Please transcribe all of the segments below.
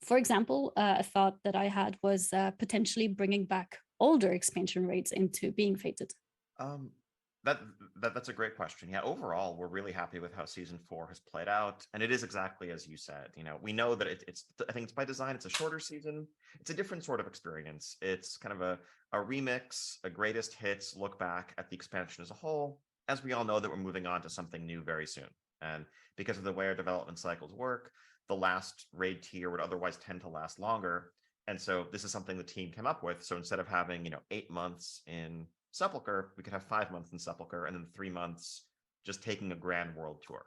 For example, a thought that I had was potentially bringing back older expansion raids into being fated. Um, that's a great question. Yeah, overall, we're really happy with how season 4 has played out, and it is exactly as you said. You know, we know that it's. I think it's by design. It's a shorter season. It's a different sort of experience. It's kind of a remix, a greatest hits look back at the expansion as a whole. As we all know that we're moving on to something new very soon, and because of the way our development cycles work, the last raid tier would otherwise tend to last longer. And so this is something the team came up with. So instead of having 8 months in Sepulcher, we could have 5 months in Sepulcher and then 3 months just taking a grand world tour.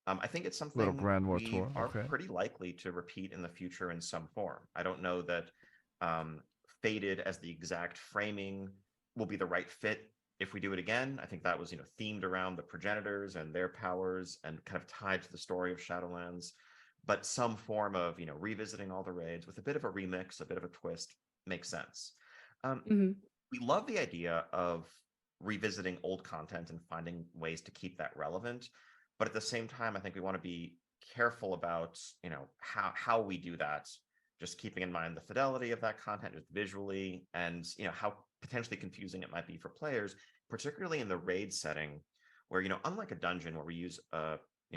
I think it's Little something Grand World we Tour. are Okay. pretty likely to repeat in the future in some form. I don't know that Fated as the exact framing will be the right fit if we do it again. I think that was themed around the progenitors and their powers and kind of tied to the story of Shadowlands. But some form of revisiting all the raids with a bit of a remix, a bit of a twist makes sense. Mm-hmm. We love the idea of revisiting old content and finding ways to keep that relevant, but at the same time I think we want to be careful about how we do that, just keeping in mind the fidelity of that content just visually, and how potentially confusing it might be for players, particularly in the raid setting where unlike a dungeon where we use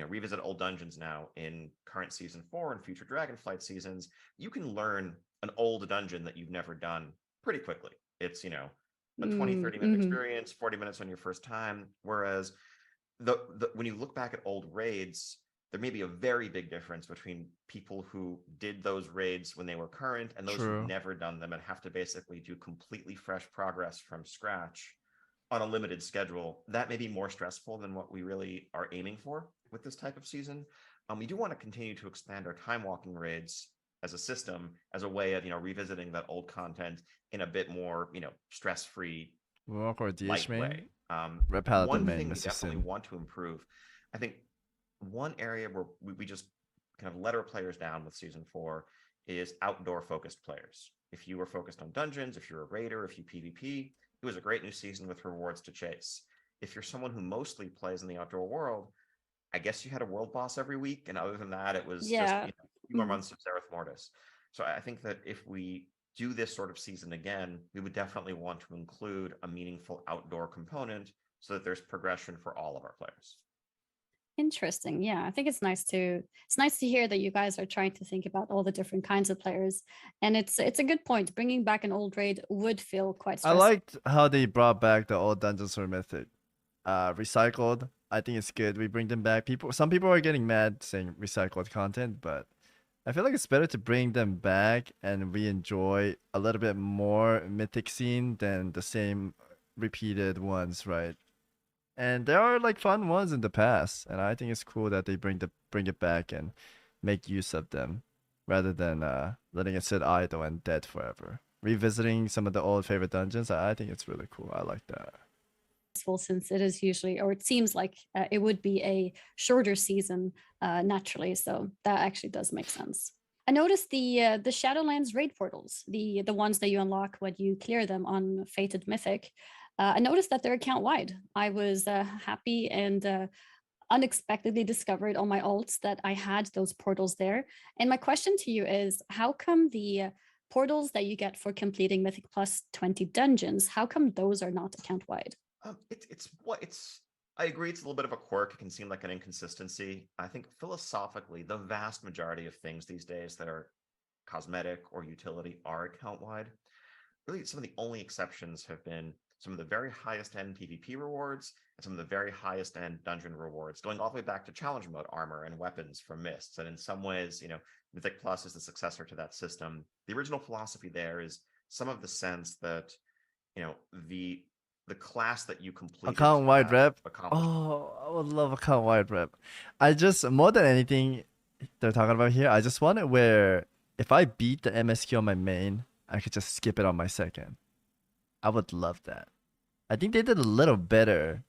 revisit old dungeons now in current season 4 and future Dragonflight seasons, you can learn an old dungeon that you've never done pretty quickly. It's a 20-30 minute Mm-hmm. experience, 40 minutes on your first time. Whereas when you look back at old raids, there may be a very big difference between people who did those raids when they were current and those who've True. never done them and have to basically do completely fresh progress from scratch on a limited schedule. That may be more stressful than what we really are aiming for with this type of season. We do want to continue to expand our time walking raids as a system, as a way of revisiting that old content in a bit more stress-free, Walk or DH light way. main? Red Paladin One main, thing we Mr. definitely Sin. want to improve, I think one area where we just kind of let our players down with season 4 is outdoor focused players. If you were focused on dungeons, if you're a raider, if you PvP, it was a great new season with rewards to chase. If you're someone who mostly plays in the outdoor world, I guess you had a world boss every week, and other than that, it was just Yeah. a few more months of Zereth Mortis. So I think that if we do this sort of season again, we would definitely want to include a meaningful outdoor component so that there's progression for all of our players. Interesting. Yeah, I think it's nice to hear that you guys are trying to think about all the different kinds of players, and it's a good point. Bringing back an old raid would feel quite I stressful. liked how they brought back the old Dungeons or Mythic. Recycled. I think it's good. We bring them back. Some people are getting mad saying recycled content, but I feel like it's better to bring them back and we enjoy a little bit more mythic scene than the same repeated ones, right? And there are like fun ones in the past, and I think it's cool that they bring it back and make use of them rather than letting it sit idle and dead forever. Revisiting some of the old favorite dungeons, I think it's really cool. I like that. Since it is usually, or it seems like it would be a shorter season naturally, so that actually does make sense. I noticed the Shadowlands raid portals, the ones that you unlock when you clear them on Fated Mythic. I noticed that they're account wide. I was happy and unexpectedly discovered on my alts that I had those portals there. And my question to you is, how come the portals that you get for completing Mythic Plus 20 dungeons, how come those are not account wide? It's I agree it's a little bit of a quirk. It can seem like an inconsistency. I think philosophically, the vast majority of things these days that are cosmetic or utility are account wide. Really, some of the only exceptions have been some of the very highest end PvP rewards and some of the very highest end dungeon rewards, going all the way back to challenge mode armor and weapons from Mists. And in some ways, Mythic Plus is the successor to that system. The original philosophy there is some of the sense that the class that you completed Account to wide have rep. accomplished. Oh, I would love account wide rep. I just more than anything they're talking about here, I just want it where if I beat the MSQ on my main, I could just skip it on my second. I would love that. I think they did a little better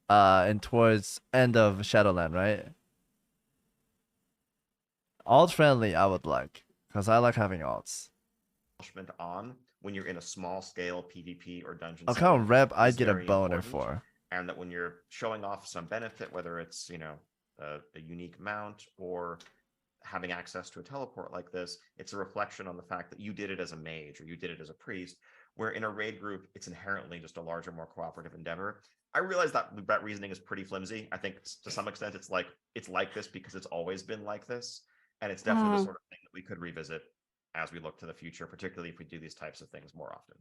and towards end of Shadowland, right? Alt friendly I would like, because I like having alts. On when you're in a small scale PvP or dungeon Account setting rep I'd is get a very boner important, for. and that when you're showing off some benefit, whether it's a unique mount or having access to a teleport like this, it's a reflection on the fact that you did it as a mage or you did it as a priest, where in a raid group, it's inherently just a larger, more cooperative endeavor. I realize that that reasoning is pretty flimsy. I think to some extent it's like this because it's always been like this. And it's definitely the sort of thing that we could revisit as we look to the future, particularly if we do these types of things more often.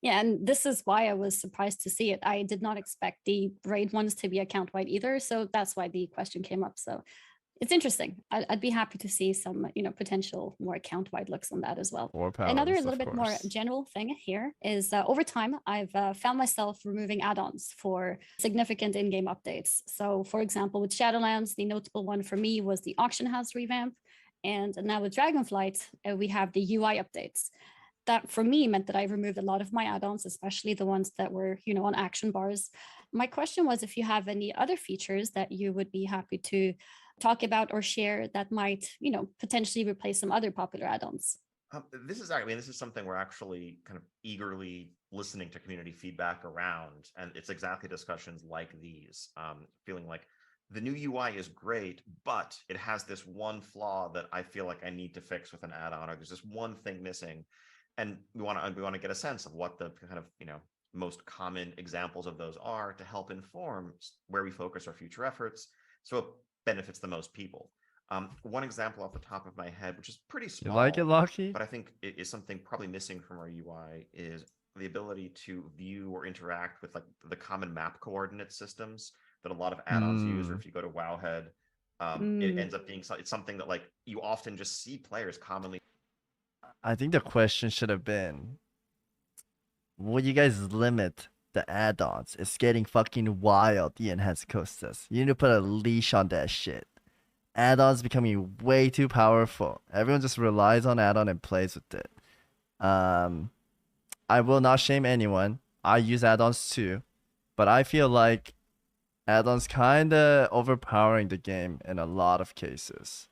Yeah, and this is why I was surprised to see it. I did not expect the raid ones to be account wide either. So that's why the question came up. So it's interesting. I'd be happy to see some, potential more account wide looks on that as well. Another little bit more general thing here is over time, I've found myself removing add-ons for significant in-game updates. So for example, with Shadowlands, the notable one for me was the auction house revamp. And now with Dragonflight, we have the UI updates. That for me meant that I removed a lot of my add-ons, especially the ones that were, on action bars. My question was if you have any other features that you would be happy to talk about or share that might, potentially replace some other popular add-ons. This is something we're actually kind of eagerly listening to community feedback around, and it's exactly discussions like these, feeling like the new UI is great, but it has this one flaw that I feel like I need to fix with an add-on, or there's this one thing missing, and we want to get a sense of what the kind of most common examples of those are to help inform where we focus our future efforts, so it benefits the most people. One example off the top of my head, which is pretty small, you like it, Lockie? But I think it is something probably missing from our UI, is the ability to view or interact with like the common map coordinate systems that a lot of add-ons use. Or if you go to Wowhead, it ends up being it's something that like you often just see players commonly. I think the question should have been, will you guys limit the add-ons? It's getting fucking wild, the enhanced Costas. You need to put a leash on that shit. Add-ons becoming way too powerful. Everyone just relies on add-on and plays with it. I will not shame anyone. I use add-ons too. But I feel like add-ons kinda overpowering the game in a lot of cases.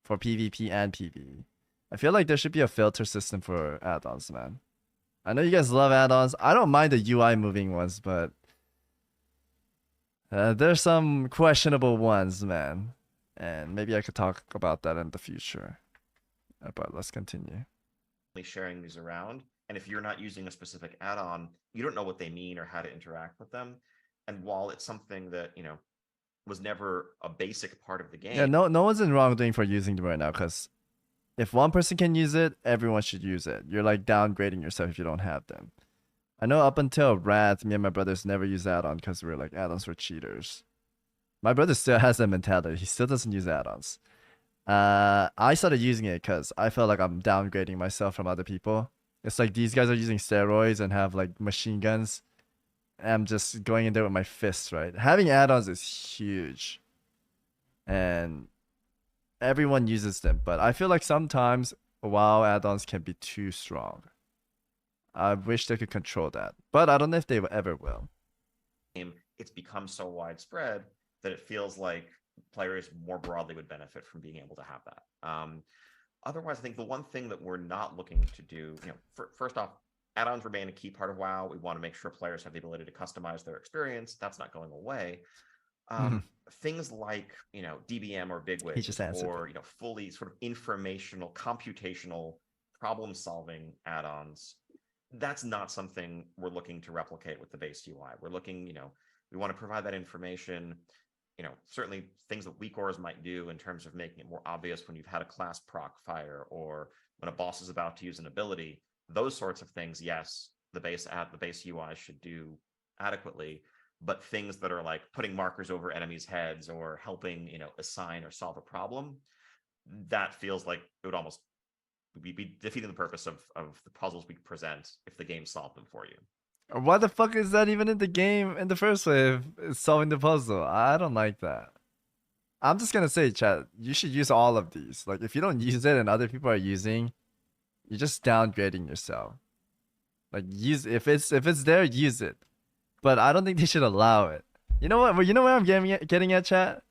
For PvP and PvE. I feel like there should be a filter system for add-ons, man. I know you guys love add-ons. I don't mind the UI moving ones, but there's some questionable ones, man. And maybe I could talk about that in the future. But let's continue. Sharing these around, and if you're not using a specific add-on, you don't know what they mean or how to interact with them. And while it's something that was never a basic part of the game, yeah, no one's in wrongdoing for using them right now, because if one person can use it, everyone should use it. You're like downgrading yourself if you don't have them. I know up until Wrath, me and my brothers never used add-on because we were like, add-ons were cheaters. My brother still has that mentality. He still doesn't use add-ons. I started using it because I felt like I'm downgrading myself from other people. It's like these guys are using steroids and have like machine guns. And I'm just going in there with my fists, right? Having add-ons is huge. And everyone uses them. But I feel like sometimes WoW add-ons can be too strong. I wish they could control that. But I don't know if they ever will. It's become so widespread that it feels like players more broadly would benefit from being able to have that. Otherwise, I think the one thing that we're not looking to do, first off, add-ons remain a key part of WoW. We want to make sure players have the ability to customize their experience. That's not going away. Things like, DBM or Bigwig, or, fully sort of informational, computational problem-solving add-ons, that's not something we're looking to replicate with the base UI. We're looking, we want to provide that information, certainly things that weak auras might do in terms of making it more obvious when you've had a class proc fire or when a boss is about to use an ability. Those sorts of things, yes, the base UI should do adequately, but things that are like putting markers over enemies' heads or helping, assign or solve a problem, that feels like it would almost be defeating the purpose of the puzzles we present if the game solved them for you. Why the fuck is that even in the game in the first place? It's solving the puzzle. I don't like that. I'm just gonna say, chat, you should use all of these. Like, if you don't use it and other people are using, you're just downgrading yourself. Like, use if it's there, use it. But I don't think they should allow it. You know what? You know where I'm getting at, chat?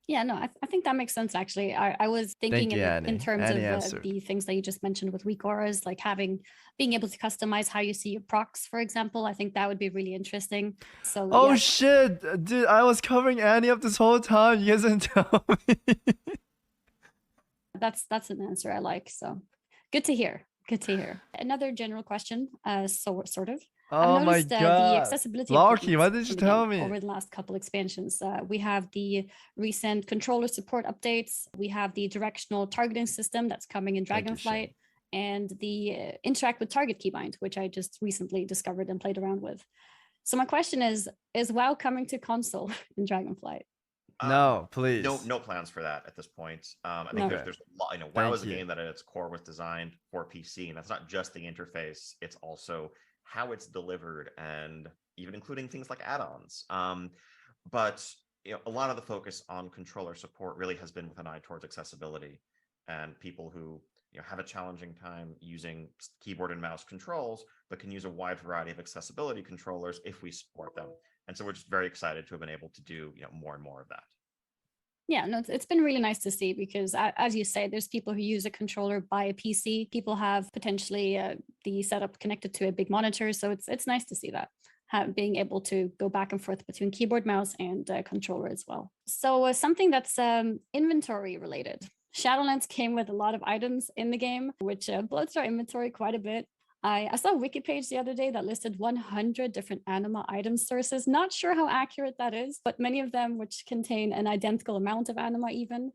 Yeah, no, I think that makes sense actually. I was thinking Thank you, in Annie. terms Annie of answered. the things that you just mentioned with weak auras, like being able to customize how you see your procs, for example. I think that would be really interesting. So Oh yeah, shit, dude! I was covering Annie up this whole time. You guys didn't tell me. that's an answer I like. So good to hear. Good to hear. Another general question, sort of. I've Oh my noticed the god, accessibility Larky, why improvements didn't you in the tell game me? over the last couple expansions. We have the recent controller support updates. We have the directional targeting system that's coming in Thank you, Shane. Dragonflight, and the interact with target keybind, which I just recently discovered and played around with. So my question is WoW coming to console in Dragonflight? No, please. No plans for that at this point. I think No. there's a lot. WoW Thank is a you. game that at its core was designed for PC, and that's not just the interface; it's also how it's delivered, and even including things like add-ons. But a lot of the focus on controller support really has been with an eye towards accessibility, and people who have a challenging time using keyboard and mouse controls, but can use a wide variety of accessibility controllers if we support them. And so we're just very excited to have been able to do more and more of that. Yeah, no, it's been really nice to see because as you say, there's people who use a controller by a PC. People have potentially the setup connected to a big monitor. So it's nice to see that. Being able to go back and forth between keyboard, mouse, and controller as well. So something that's inventory related. Shadowlands came with a lot of items in the game, which bloats our inventory quite a bit. I saw a wiki page the other day that listed 100 different anima item sources. Not sure how accurate that is, but many of them which contain an identical amount of anima even.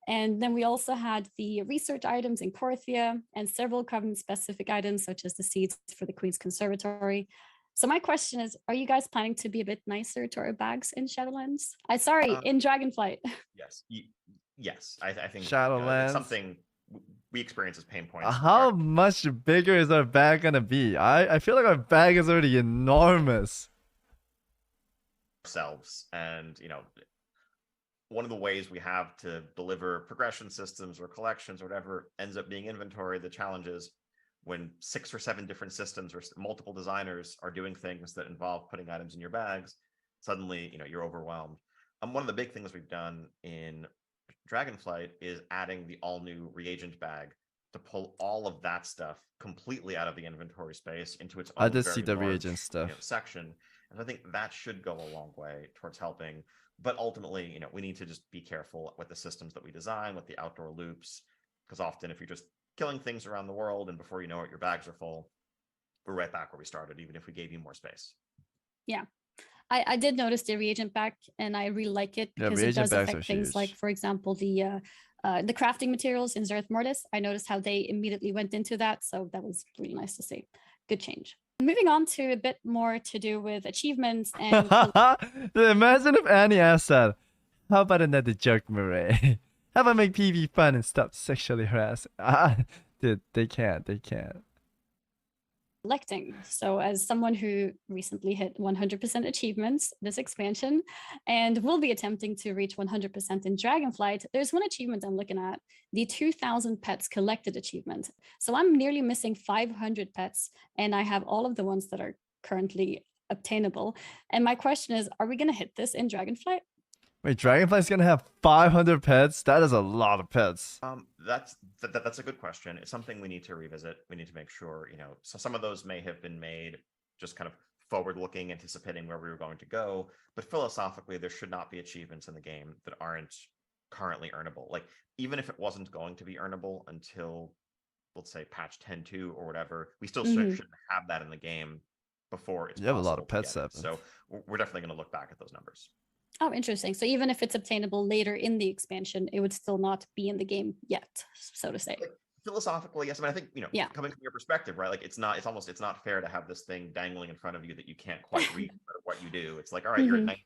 And then we also had the research items in Korthia and several Covenant-specific items, such as the seeds for the Queen's Conservatory. So my question is, are you guys planning to be a bit nicer to our bags in Shadowlands? In Dragonflight. Yes. Yes. I think Shadowlands. It's something we experience as pain points. How much bigger is our bag gonna be? I feel like our bag is already enormous. Ourselves, and one of the ways we have to deliver progression systems or collections or whatever ends up being inventory. The challenge is when 6 or 7 different systems or multiple designers are doing things that involve putting items in your bags, suddenly you're overwhelmed. One of the big things we've done in Dragonflight is adding the all-new reagent bag to pull all of that stuff completely out of the inventory space into its own I did very see the large, reagent stuff. section. And I think that should go a long way towards helping. But ultimately, we need to just be careful with the systems that we design, with the outdoor loops, because often if you're just killing things around the world and before you know it, your bags are full, we're right back where we started, even if we gave you more space. Yeah. I did notice the reagent bag, and I really like it because it does affect things like, for example, the crafting materials in Zereth Mortis. I noticed how they immediately went into that, so that was really nice to see. Good change. Moving on to a bit more to do with achievements and. Imagine if Annie asked that. How about another joke, Murray? How about make PV fun and stop sexually harassing? Dude, they can't. They can't. Collecting. So as someone who recently hit 100% achievements this expansion and will be attempting to reach 100% in Dragonflight, there's one achievement I'm looking at, the 2000 pets collected achievement. So I'm nearly missing 500 pets, and I have all of the ones that are currently obtainable. And my question is, are we going to hit this in Dragonflight? Wait, Dragonflight's gonna have 500 pets? That is a lot of pets. That's a good question. It's something we need to revisit. We need to make sure, so some of those may have been made just kind of forward-looking, anticipating where we were going to go. But philosophically, there should not be achievements in the game that aren't currently earnable. Like, even if it wasn't going to be earnable until, let's say, patch 10.2 or whatever, we still shouldn't have that in the game before it's You have a lot of pets, so we're definitely going to look back at those numbers. Oh, interesting. So even if it's obtainable later in the expansion, it would still not be in the game yet, so to say. Philosophically, yes. I mean, I think, coming from your perspective, right? Like it's not fair to have this thing dangling in front of you that you can't quite read what you do. It's like, all right, you're at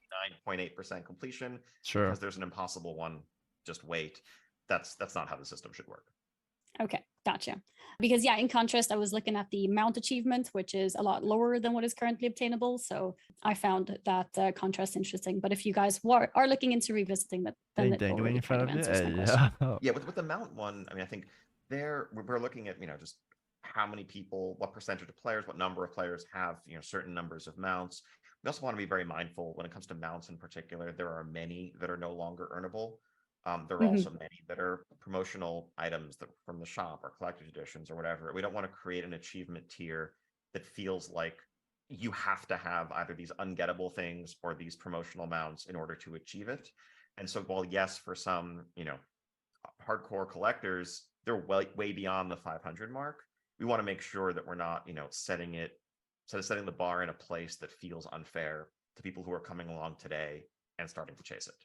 99.8% completion. Sure. Because there's an impossible one, just wait. That's not how the system should work. Okay, gotcha. Because yeah, in contrast, I was looking at the mount achievement, which is a lot lower than what is currently obtainable. So I found that contrast interesting. But if you guys are looking into revisiting that, then it dangling in front of you. Yeah, with the mount one, I mean, I think we're looking at just how many people, what percentage of players, what number of players have certain numbers of mounts. We also want to be very mindful when it comes to mounts in particular. There are many that are no longer earnable. There are also many that are promotional items that from the shop or collector's editions or whatever. We don't want to create an achievement tier that feels like you have to have either these ungettable things or these promotional mounts in order to achieve it. And so while yes, for some, hardcore collectors, they're way beyond the 500 mark, we want to make sure that we're not, setting the bar in a place that feels unfair to people who are coming along today and starting to chase it.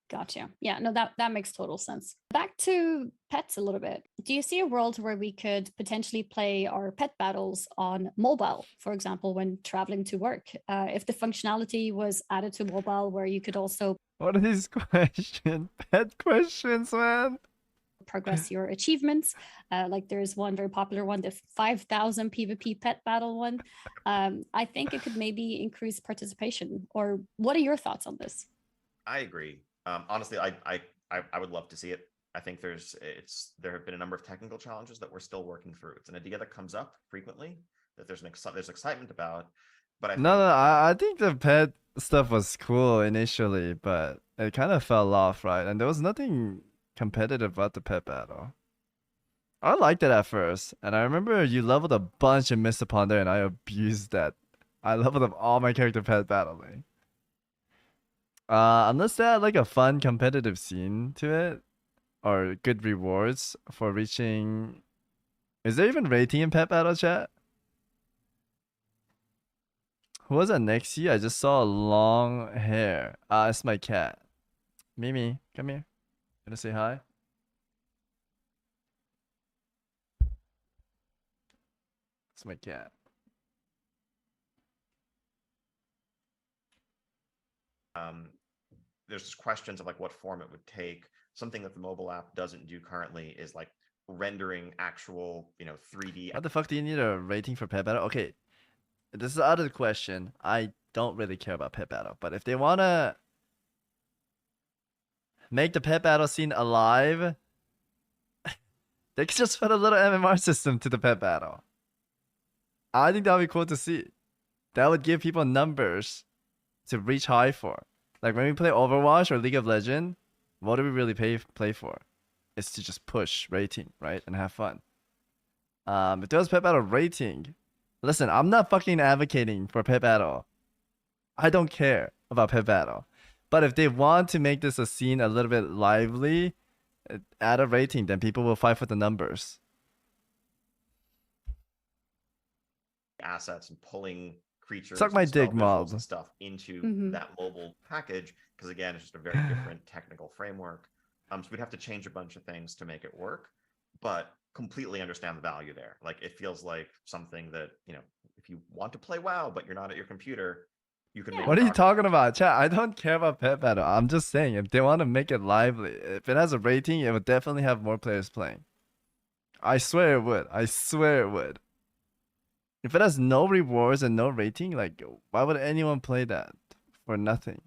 Gotcha. Yeah, no, that makes total sense. Back to pets a little bit. Do you see a world where we could potentially play our pet battles on mobile, for example, when traveling to work? If the functionality was added to mobile where you could also... What are these questions? Pet questions, man? Progress your achievements. Like there's one very popular one, the 5,000 PvP pet battle one. I think it could maybe increase participation. Or what are your thoughts on this? I agree. Honestly, I would love to see it. I think there have been a number of technical challenges that we're still working through. It's an idea that comes up frequently that there's excitement about, but I think the pet stuff was cool initially, but it kind of fell off, right? And there was nothing competitive about the pet battle. I liked it at first, and I remember you leveled a bunch and missed upon there, and I abused that. I leveled up all my character pet battling. Unless they had like a fun competitive scene to it, or good rewards for reaching. Is there even rating in pet battle chat? Who was that Nixxiom? I just saw a long hair. It's my cat. Mimi, come here. Gonna say hi? It's my cat. There's just questions of like what form it would take. Something that the mobile app doesn't do currently is like rendering actual, 3D. What the fuck do you need a rating for pet battle? Okay, this is out of the question. I don't really care about pet battle, but if they wanna make the pet battle scene alive, they could just put a little MMR system to the pet battle. I think that would be cool to see. That would give people numbers to reach high for. Like when we play Overwatch or League of Legends, what do we really play for? It's to just push rating, right? And have fun. If there was pet battle rating, listen, I'm not fucking advocating for pet battle. I don't care about pet battle. But if they want to make this a scene a little bit lively, add a rating, then people will fight for the numbers. Assets and pulling creatures, suck my dick, mob, and stuff into that mobile package, because again, it's just a very different technical framework. So we'd have to change a bunch of things to make it work, but completely understand the value there. Like it feels like something that, if you want to play WoW but you're not at your computer, you can. What are you talking about, chat? I don't care about pet battle. I'm just saying, if they want to make it lively, if it has a rating, it would definitely have more players playing. I swear it would. I swear it would. If it has no rewards and no rating, like, why would anyone play that for nothing?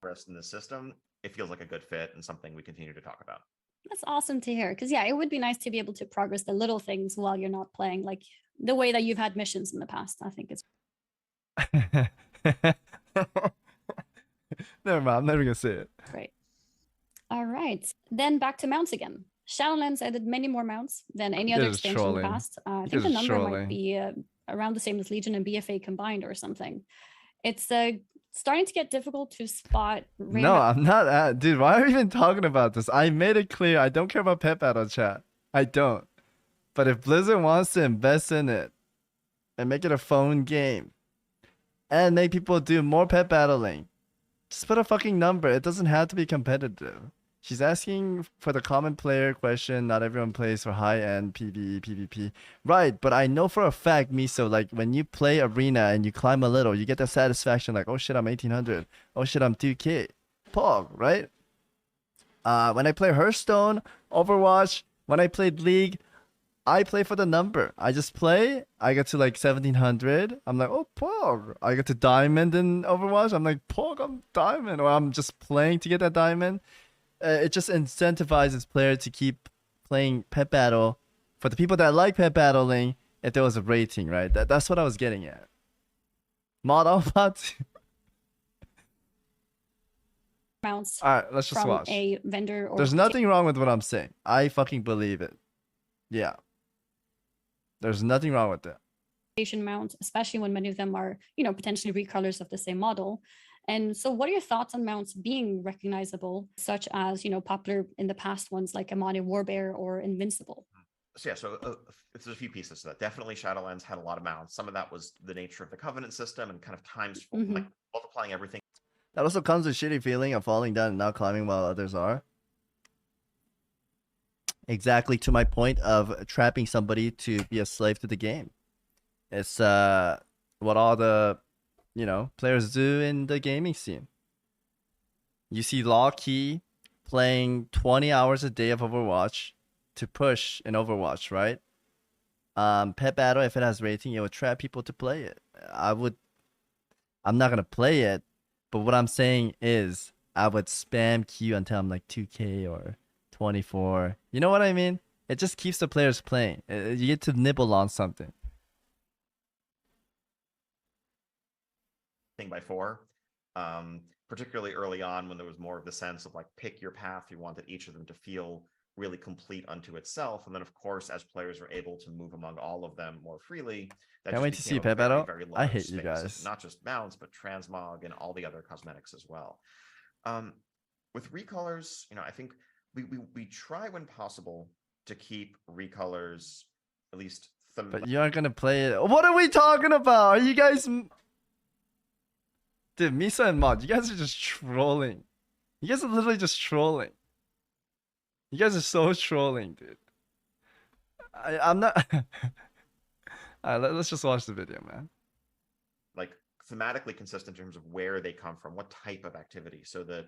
Rest in the system, it feels like a good fit and something we continue to talk about. That's awesome to hear. Because, yeah, it would be nice to be able to progress the little things while you're not playing, like the way that you've had missions in the past. I think it's... Never mind, I'm never going to say it. Great. All right. Then back to mounts again. Shadowlands added many more mounts than any other expansion in the past. I think the number might be around the same as Legion and BFA combined or something. It's starting to get difficult to spot. No, I'm not. Dude, why are we even talking about this? I made it clear. I don't care about pet battle chat. I don't. But if Blizzard wants to invest in it and make it a phone game and make people do more pet battling, just put a fucking number. It doesn't have to be competitive. She's asking for the common player question. Not everyone plays for high-end PvE, PvP. Right, but I know for a fact, Miso, like when you play Arena and you climb a little, you get the satisfaction like, oh shit, I'm 1800. Oh shit, I'm 2K. Pog, right? When I play Hearthstone, Overwatch, when I played League, I play for the number. I just play. I get to like 1700. I'm like, oh, Pog. I get to Diamond in Overwatch. I'm like, Pog, I'm Diamond. Or I'm just playing to get that Diamond. It just incentivizes players to keep playing pet battle for the people that like pet battling if there was a rating, right? That's what I was getting at. Model bots. mounts All right, let's just from watch. a vendor or There's nothing wrong with what I'm saying. I fucking believe it. Yeah. There's nothing wrong with that. mounts, especially when many of them are, potentially recolors of the same model. And so what are your thoughts on mounts being recognizable, such as, popular in the past ones like Amani Warbear or Invincible? So yeah, there's a few pieces to that. Definitely Shadowlands had a lot of mounts. Some of that was the nature of the Covenant system and kind of times like multiplying everything. That also comes with shitty feeling of falling down and not climbing while others are. Exactly to my point of trapping somebody to be a slave to the game. It's what all the players do in the gaming scene. You see Law Key playing 20 hours a day of Overwatch to push in Overwatch, right? Pet Battle, if it has rating, it would trap people to play it. I'm not gonna play it, but what I'm saying is I would spam Q until I'm like 2K or 24. You know what I mean? It just keeps the players playing. You get to nibble on something. By 4, particularly early on when there was more of the sense of like pick your path. You wanted each of them to feel really complete unto itself, and then of course as players are able to move among all of them more freely, that Can't wait to see Pet Battle. I hate you guys. Not just mounts, but transmog and all the other cosmetics as well. With recolors, I think we try when possible to keep recolors at least. But you aren't gonna play it. What are we talking about? Are you guys? Dude, Misa and Mod, you guys are just trolling. You guys are literally just trolling. You guys are so trolling, dude. I'm not. Alright, let's just watch the video, man. Like thematically consistent in terms of where they come from, what type of activity, so that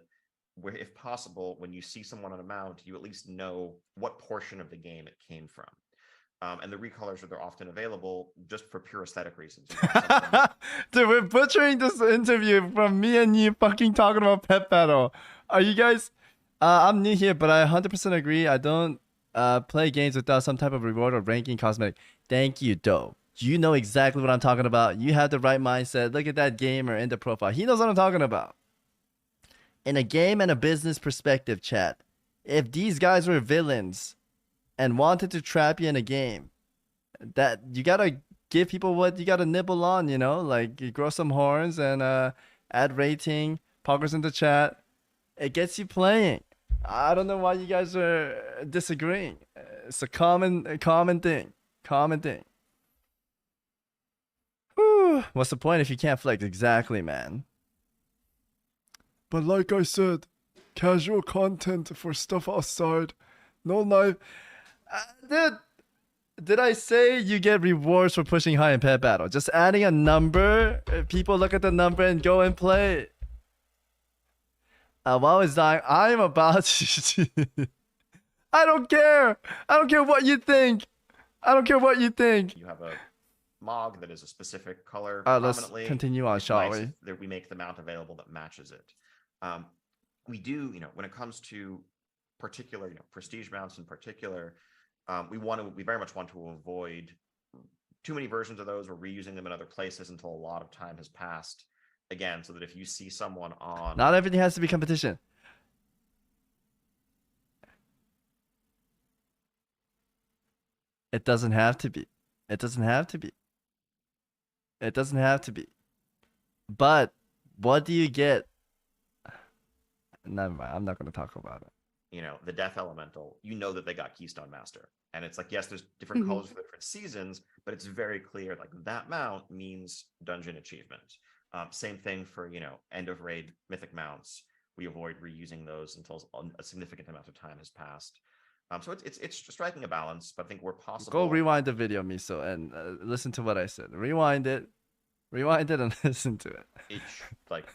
if possible, when you see someone on a mount, you at least know what portion of the game it came from. And the recolors they're often available just for pure aesthetic reasons. Dude, we're butchering this interview from me and you fucking talking about Pet Battle. Are you guys? I'm new here, but I 100% agree. I don't play games without some type of reward or ranking cosmetic. Thank you, Doe. You know exactly what I'm talking about. You have the right mindset. Look at that gamer in the profile. He knows what I'm talking about. In a game and a business perspective, chat, if these guys were villains and wanted to trap you in a game, that you gotta give people what you gotta nibble on, like you grow some horns and add rating, poggers in the chat. It gets you playing. I don't know why you guys are disagreeing. It's a common thing. Common thing. Whew. What's the point if you can't flex? Exactly, man. But like I said, casual content for stuff outside. No knife. Did I say you get rewards for pushing high in Pet Battle? Just adding a number, people look at the number and go and play. While it's dying, I'm about to... I don't care. I don't care what you think. I don't care what you think. You have a mog that is a specific color. Let's continue on, shall we? That we make the mount available that matches it. We do, when it comes to particular, prestige mounts in particular, we very much want to avoid too many versions of those or reusing them in other places until a lot of time has passed. Again, so that if you see someone on... Not everything has to be competition. It doesn't have to be. It doesn't have to be. It doesn't have to be. But what do you get? Never mind. I'm not going to talk about it. The Death Elemental, that they got Keystone Master. And it's like, yes, there's different colors for different seasons, but it's very clear, like that mount means dungeon achievement. Same thing for, end of raid mythic mounts. We avoid reusing those until a significant amount of time has passed. So it's striking a balance, but I think we're possible. Go rewind the video, Miso, and listen to what I said. Rewind it and listen to it. It's like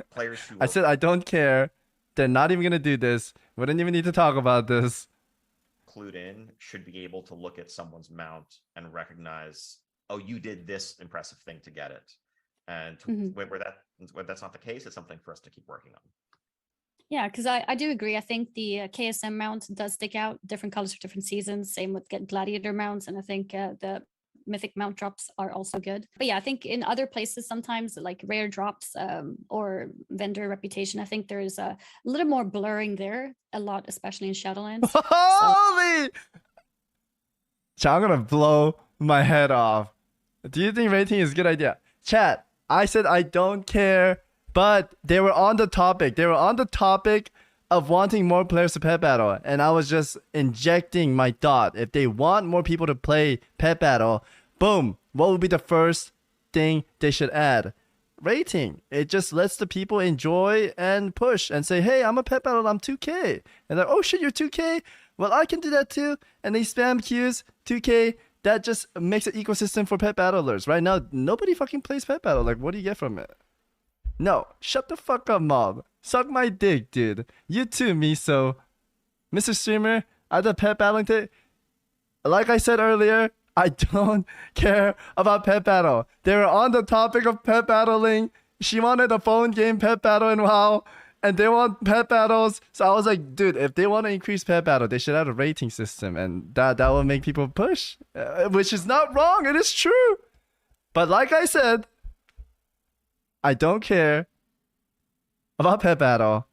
players who... I said I don't care. They're not even going to do this. We don't even need to talk about this. Clued in should be able to look at someone's mount and recognize, oh, you did this impressive thing to get it. And where that's not the case, it's something for us to keep working on. Yeah, because I do agree. I think the KSM mount does stick out, different colors for different seasons. Same with Gladiator mounts. And I think the mythic mount drops are also good. But yeah, I think in other places sometimes like rare drops or vendor reputation, I think there's a little more blurring there a lot, especially in Shadowlands. Holy! Chat, I'm gonna blow my head off. Do you think rating is a good idea? Chat, I said I don't care, but they were on the topic. They were on the topic of wanting more players to pet battle, and I was just injecting my thought. If they want more people to play pet battle, boom, what would be the first thing they should add? Rating. It just lets the people enjoy and push and say, hey, I'm a pet battle, I'm 2K. And they're like, oh shit, you're 2K? Well, I can do that too. And they spam queues, 2K. That just makes an ecosystem for pet battlers. Right now, nobody fucking plays pet battle. Like, what do you get from it? No, shut the fuck up, mob. Suck my dick, dude. You too, Miso. Mr. Streamer, I did pet battling today. Like I said earlier, I don't care about pet battle. They were on the topic of pet battling. She wanted a phone game pet battle in WoW, and they want pet battles. So I was like, dude, if they want to increase pet battle, they should have a rating system, and that will make people push, which is not wrong. It is true. But like I said, I don't care about pet battle.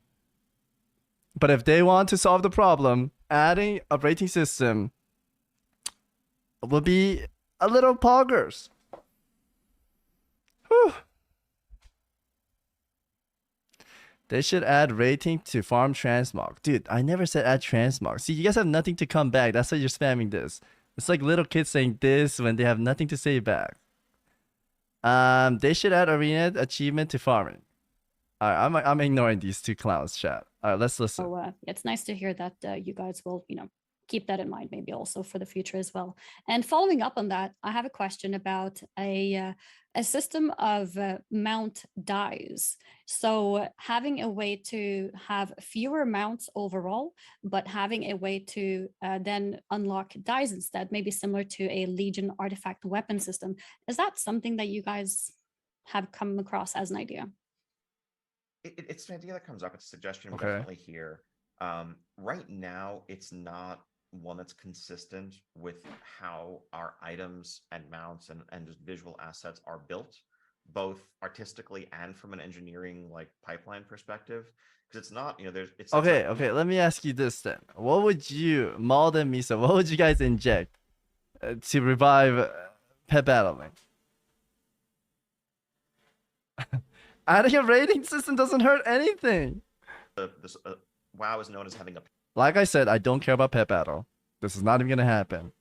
But if they want to solve the problem, adding a rating system will be a little poggers. Whew. They should add rating to farm transmog. Dude, I never said add transmog. See, you guys have nothing to come back. That's why you're spamming this. It's like little kids saying this when they have nothing to say back. They should add arena achievement to farming. Alright, I'm ignoring these two clowns, chat. Alright, let's listen. So it's nice to hear that you guys will, keep that in mind, maybe also for the future as well. And following up on that, I have a question about a system of mount dies. So having a way to have fewer mounts overall, but having a way to then unlock dies instead, maybe similar to a Legion artifact weapon system. Is that something that you guys have come across as an idea? It's an idea that comes up. It's a suggestion. We Okay. definitely hear. Right now, it's not one that's consistent with how our items and mounts and just visual assets are built, both artistically and from an engineering pipeline perspective. Because it's not, it's Okay, let me ask you this then. What would you, Mauled and Misa, what would you guys inject to revive pet battling? Adding a rating system doesn't hurt anything. This WoW is known as having a. Like I said, I don't care about pet battle. This is not even gonna happen.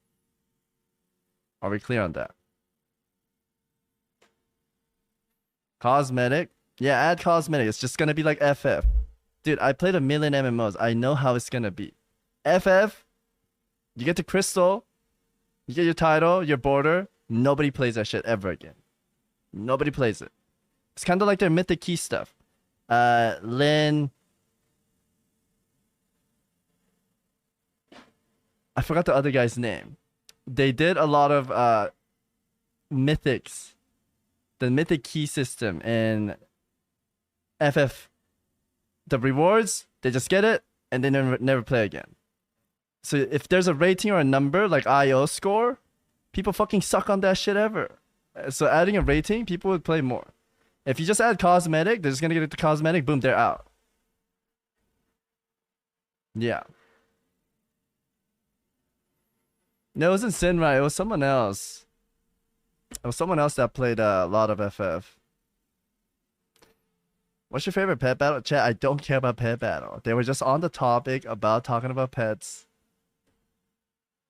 Are we clear on that? Cosmetic? Yeah, add cosmetic. It's just gonna be like FF. Dude, I played a million MMOs. I know how it's gonna be. FF, you get the crystal, you get your title, your border. Nobody plays that shit ever again. Nobody plays it. It's kind of like their mythic key stuff. Lin. I forgot the other guy's name. They did a lot of mythics. The mythic key system in FF. The rewards, they just get it and they never play again. So if there's a rating or a number like IO score, people fucking suck on that shit ever. So adding a rating, people would play more. If you just add cosmetic, they're just gonna get the cosmetic, boom, they're out. Yeah. No, it wasn't Sinrai, it was someone else. It was someone else that played a lot of FF. What's your favorite pet battle? Chat, I don't care about pet battle. They were just on the topic about talking about pets.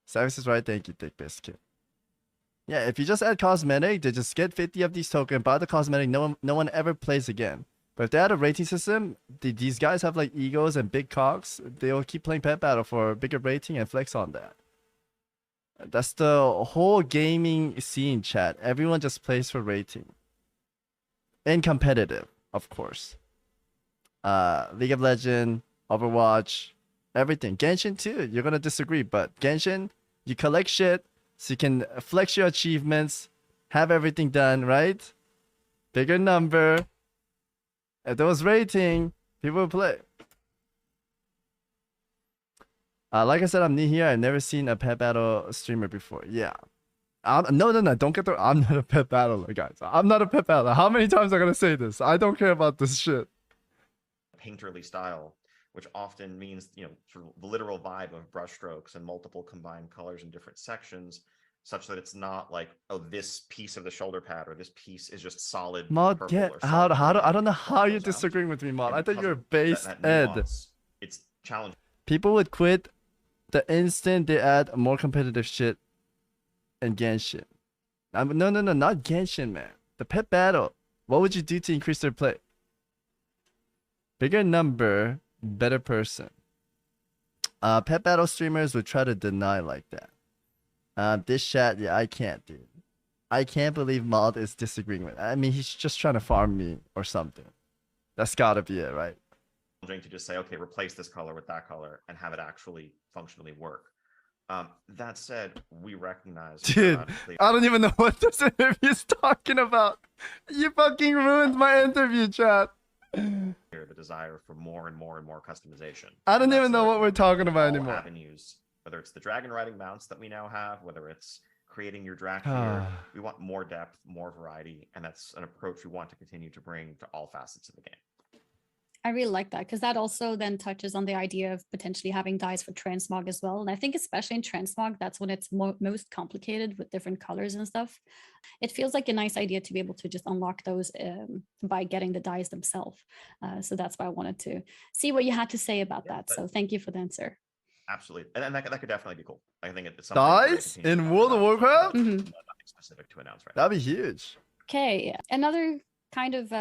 Savix is right, thank you, Dick Biscuit. Yeah, if you just add cosmetic, they just get 50 of these tokens, buy the cosmetic, no one ever plays again. But if they had a rating system, these guys have like egos and big cocks, they'll keep playing pet battle for a bigger rating and flex on that. That's the whole gaming scene, chat. Everyone just plays for rating. And competitive, of course. League of Legends, Overwatch, everything. Genshin too, you're gonna disagree, but Genshin, you collect shit, so you can flex your achievements, have everything done, right? Bigger number. If there was rating, people would play. Like I said, I'm new here. I've never seen a pet battle streamer before. Yeah. No. Don't get the. I'm not a pet battler, guys. I'm not a pet battler. How many times am I gonna say this? I don't care about this shit. Painterly style, which often means, sort of the literal vibe of brushstrokes and multiple combined colors in different sections, such that it's not like, oh, this piece of the shoulder pad or this piece is just solid Mod, purple get or out. solid How do, green I don't know that how you're goes out. disagreeing with me, Mod. And I thought because you were of base that ed. nuance, it's challenging. People would quit the instant they add more competitive shit in Genshin. No, not Genshin, man. The pet battle. What would you do to increase their play? Bigger number, better person. Pet battle streamers would try to deny like that. This chat, yeah, I can't, dude. I can't believe Mod is disagreeing with. I mean, he's just trying to farm me or something. That's gotta be it, right? To just say, okay, replace this color with that color and have it actually functionally work. That said, we recognize, dude, I don't even know what this interview is talking about. You fucking ruined my interview, chat. The desire for more and more and more customization. I don't even know what we're talking about all anymore. Avenues, whether it's the dragon riding mounts that we now have, whether it's creating your drag here, we want more depth, more variety, and that's an approach we want to continue to bring to all facets of the game. I really like that, because that also then touches on the idea of potentially having dyes for transmog as well. And I think especially in transmog, that's when it's most complicated with different colors and stuff. It feels like a nice idea to be able to just unlock those by getting the dyes themselves. So that's why I wanted to see what you had to say about that. So thank you for the answer. Absolutely. And that could definitely be cool. I think it's something dyes in World of Warcraft? Nothing specific to announce right now. That'd be huge. Okay, another kind of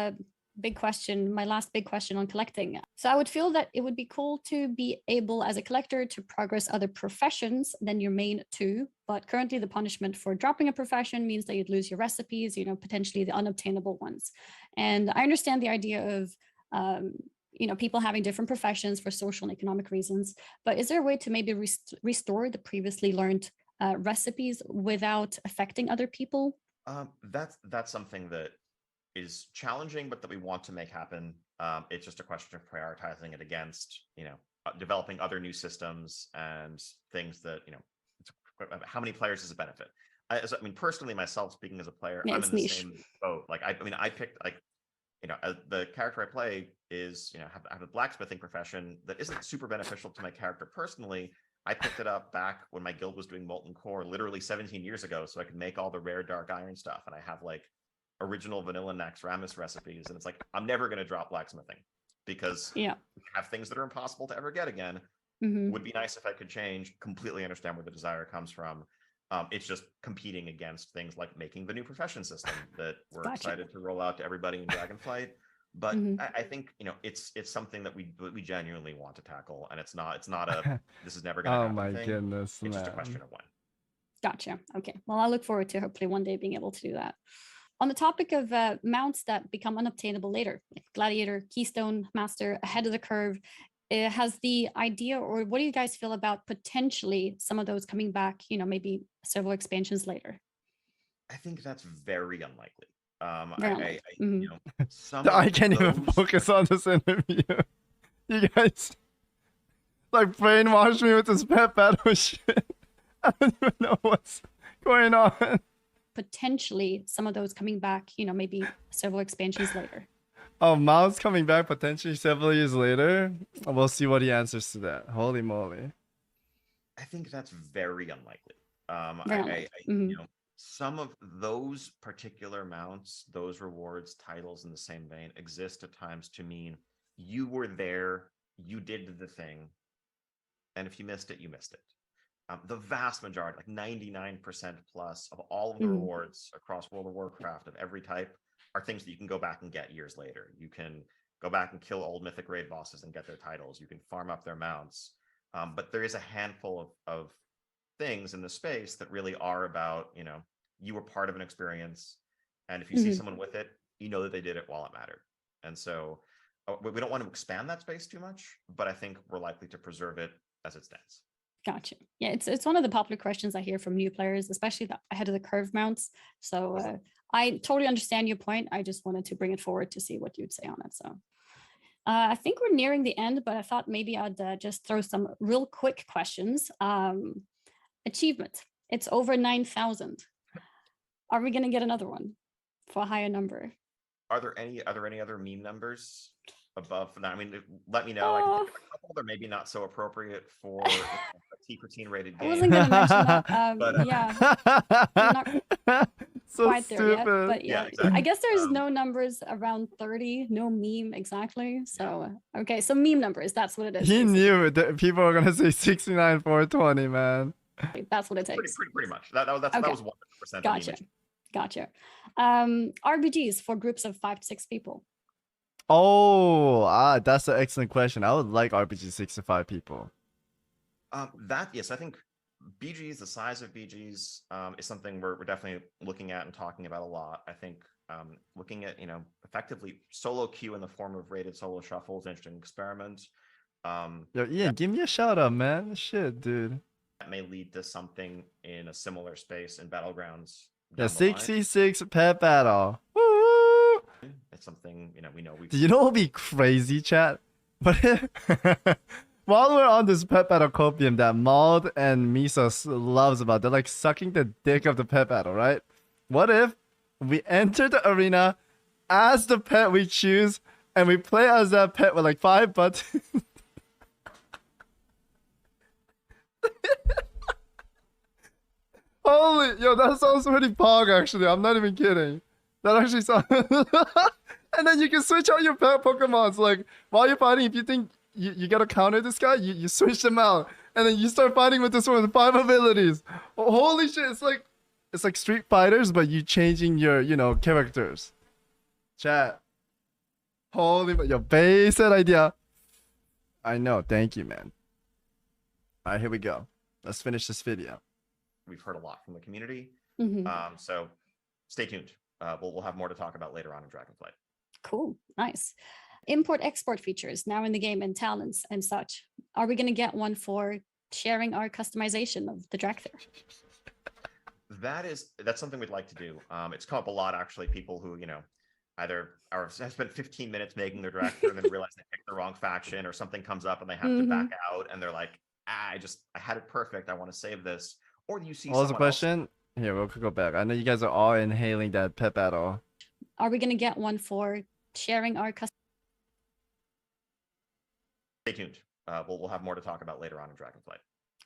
big question, my last big question on collecting. So I would feel that it would be cool to be able as a collector to progress other professions than your main two, but currently the punishment for dropping a profession means that you'd lose your recipes, potentially the unobtainable ones. And I understand the idea of people having different professions for social and economic reasons, but is there a way to maybe restore the previously learned recipes without affecting other people? That's something that is challenging, but that we want to make happen. It's just a question of prioritizing it against, developing other new systems and things that, how many players does it benefit? I mean, personally, myself, speaking as a player, I'm in the same boat. Like, I picked, the character I play is, have a blacksmithing profession that isn't super beneficial to my character personally. I picked it up back when my guild was doing Molten Core, literally 17 years ago, so I could make all the rare dark iron stuff, and I have original vanilla Naxxramas recipes, and it's like, I'm never going to drop blacksmithing because we have things that are impossible to ever get again. Would be nice if I could change. Completely understand where the desire comes from. It's just competing against things like making the new profession system that we're excited to roll out to everybody in Dragonflight. But I think it's something that we genuinely want to tackle, and it's not a this is never going to happen. Oh my thing. goodness, it's just a question of when. Gotcha. Okay. Well, I look forward to hopefully one day being able to do that. On the topic of mounts that become unobtainable later, like Gladiator, Keystone, Master, Ahead of the Curve, has the idea, or what do you guys feel about potentially some of those coming back, maybe several expansions later? I think that's very unlikely. I can't even focus on this interview. You guys brainwash me with this pet battle shit. I don't even know what's going on. Potentially some of those coming back, maybe several expansions later. Oh, Mao's coming back potentially several years later. We'll see what he answers to that. Holy moly. I think that's very unlikely. Some of those particular mounts, those rewards, titles in the same vein exist at times to mean you were there, you did the thing, and if you missed it, you missed it. The vast majority, like 99% plus of all of the rewards across World of Warcraft of every type are things that you can go back and get years later. You can go back and kill old Mythic Raid bosses and get their titles. You can farm up their mounts. But there is a handful of things in the space that really are about, you were part of an experience. And if you see someone with it, you know that they did it while it mattered. And so we don't want to expand that space too much, but I think we're likely to preserve it as it stands. Gotcha. Yeah, it's one of the popular questions I hear from new players, especially the Ahead of the Curve mounts. So I totally understand your point. I just wanted to bring it forward to see what you'd say on it. So I think we're nearing the end, but I thought maybe I'd just throw some real quick questions. Achievement. It's over 9,000. Are we gonna get another one for a higher number? Are there any other meme numbers above that? I mean, let me know. I can think of a couple. They're maybe not so appropriate for a T-13 rated I game. wasn't gonna mention that. But, Yeah, I'm not So quite there yet, stupid. but yeah, Yeah, exactly. I guess there's Um, no numbers around 30, no meme exactly. So okay, so meme numbers, that's what it is. He basically. knew that people were gonna say 69 420, man. That's what it takes. pretty much. That was Okay. 100%. Gotcha. RBGs for groups of 5 to 6 people. Oh, that's an excellent question. I would like RPG 65 people. Yes, I think BGs, the size of BGs, is something we're definitely looking at and talking about a lot. I think looking at effectively solo queue in the form of rated solo shuffle is an interesting experiment. Yo, Ian, give me a shout out, man. Shit, dude. That may lead to something in a similar space in Battlegrounds. Yeah, down the line. 66 pet battle. Woo! It's something we know. Do you know what would be crazy, chat? But while we're on this pet battle copium that Maud and Misa loves about, they're like sucking the dick of the pet battle, right? What if we enter the arena as the pet we choose and we play as that pet with like 5 buttons? Holy, yo, that sounds pretty pog actually. I'm not even kidding. That actually sounds. And then you can switch out your pet Pokemons. Like while you're fighting, if you think you gotta counter this guy, you switch them out, and then you start fighting with this one with 5 abilities. Oh, holy shit! It's like Street Fighters, but you changing your characters. Chat. Holy, your base idea. I know. Thank you, man. All right, here we go. Let's finish this video. We've heard a lot from the community. Mhm. So stay tuned. We'll have more to talk about later on in Dragonflight. Cool, nice. Import-export features now in the game and talents and such. Are we going to get one for sharing our customization of the Dracthyr? That's something we'd like to do. It's come up a lot actually. People who either have spent 15 minutes making their Dracthyr and then realize they picked the wrong faction, or something comes up and they have to back out and they're like, I had it perfect. I want to save this. Or you see. What was the someone else- question? Here, we'll go back. I know you guys are all inhaling that pet battle. Are we going to get one for sharing our Stay tuned. We'll have more to talk about later on in Dragonflight.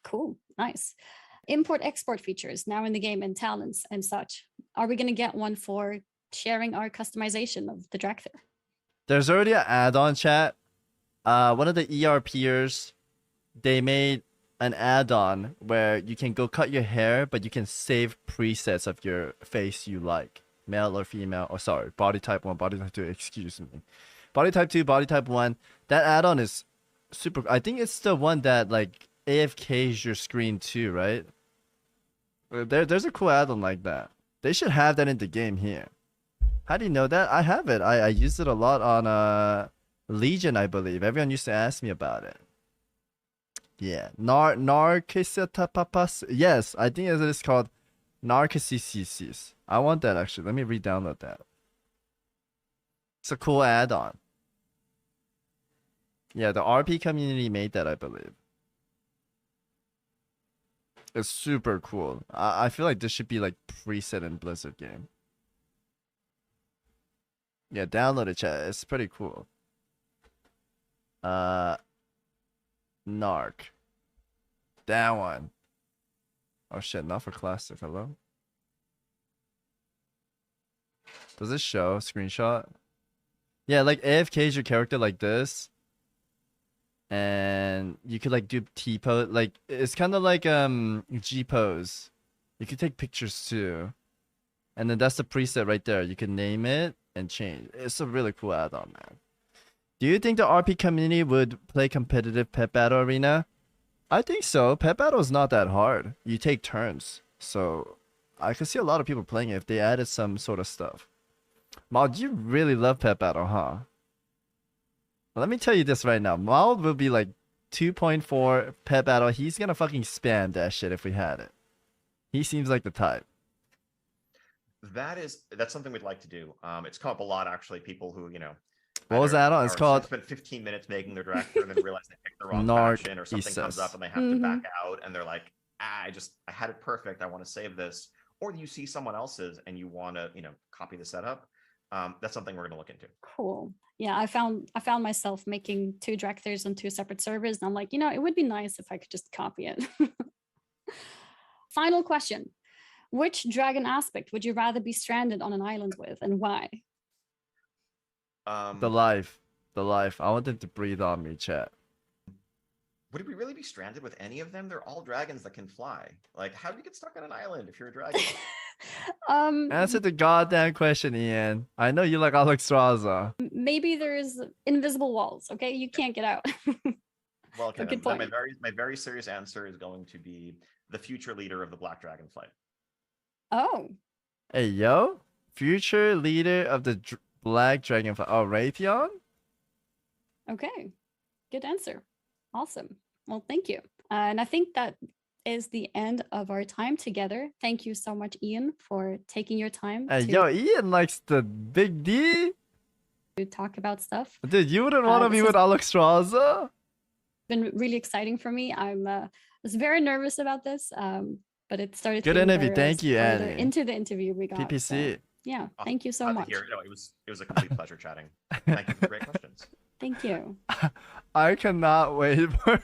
Cool, nice. Import-export features now in the game and talents and such. Are we going to get one for sharing our customization of the Dracthyr? There's already an add-on, chat. One of the ERPers, they made an add-on where you can go cut your hair, but you can save presets of your face you like. Male or female, or sorry, body type 1, body type 2, excuse me. Body type 2, body type 1. That add-on is super. I think it's the one that like AFKs your screen too, right? There's a cool add-on like that. They should have that in the game here. How do you know that? I have it. I used it a lot on Legion, I believe. Everyone used to ask me about it. Yeah, Narcissus. Yes, I think it is called Narcissus. I want that actually. Let me re-download that. It's a cool add-on. Yeah, the RP community made that, I believe. It's super cool. I feel like this should be like preset in Blizzard game. Yeah, download it, chat. It's pretty cool. Narc. That one. Oh shit, not for classic. Hello? Does this show screenshot? Yeah, like AFK is your character like this. And you could like do T-pose. Like it's kind of like G-pose. You could take pictures too. And then that's the preset right there. You can name it and change. It's a really cool add-on, man. Do you think the RP community would play competitive pet battle arena? I think so. Pet battle is not that hard. You take turns. So I could see a lot of people playing it if they added some sort of stuff. Maud, you really love pet battle, huh? Well, let me tell you this right now. Maud will be like 2.4 pet battle. He's gonna fucking spam that shit if we had it. He seems like the type. That's something we'd like to do. It's come up a lot actually. People who What was that on? It's called spent 15 minutes making their Dracthyr and then realize they picked the wrong faction, or something comes Narcissus. up and they have to back out and they're like, I had it perfect. I want to save this. or you see someone else's and you want to, copy the setup, that's something we're going to look into. Cool. Yeah, I found myself making 2 Dracthers on 2 separate servers, and I'm like, it would be nice if I could just copy it. Final question. Which dragon aspect would you rather be stranded on an island with, and why? The life. I want them to breathe on me, chat. Would we really be stranded with any of them? They're all dragons that can fly. Like, how do you get stuck on an island if you're a dragon? Answer the goddamn question, Ian. I know you like Alexstrasza. Maybe there's invisible walls. Okay, you can't get out. Well, okay, Good then point. my very serious answer is going to be the future leader of the Black Dragon flight. Oh, Hey, yo. Future leader of the Black Dragonfly. Oh, Raytheon? okay. Good answer. Awesome. Well, thank you. And I think that is the end of our time together. Thank you so much, Ian, for taking your time Hey, to yo, Ian likes the big D? talk about stuff. Dude, you wouldn't want to this be with Alexstrasza? Been really exciting for me. Was very nervous about this, but it started. Good feeling interview. better Thank as you, further Annie. into the interview we got. PPC. So, yeah, thank you so Glad to much. hear it. No, it was a complete pleasure chatting. Thank you for great questions. Thank you. I cannot wait for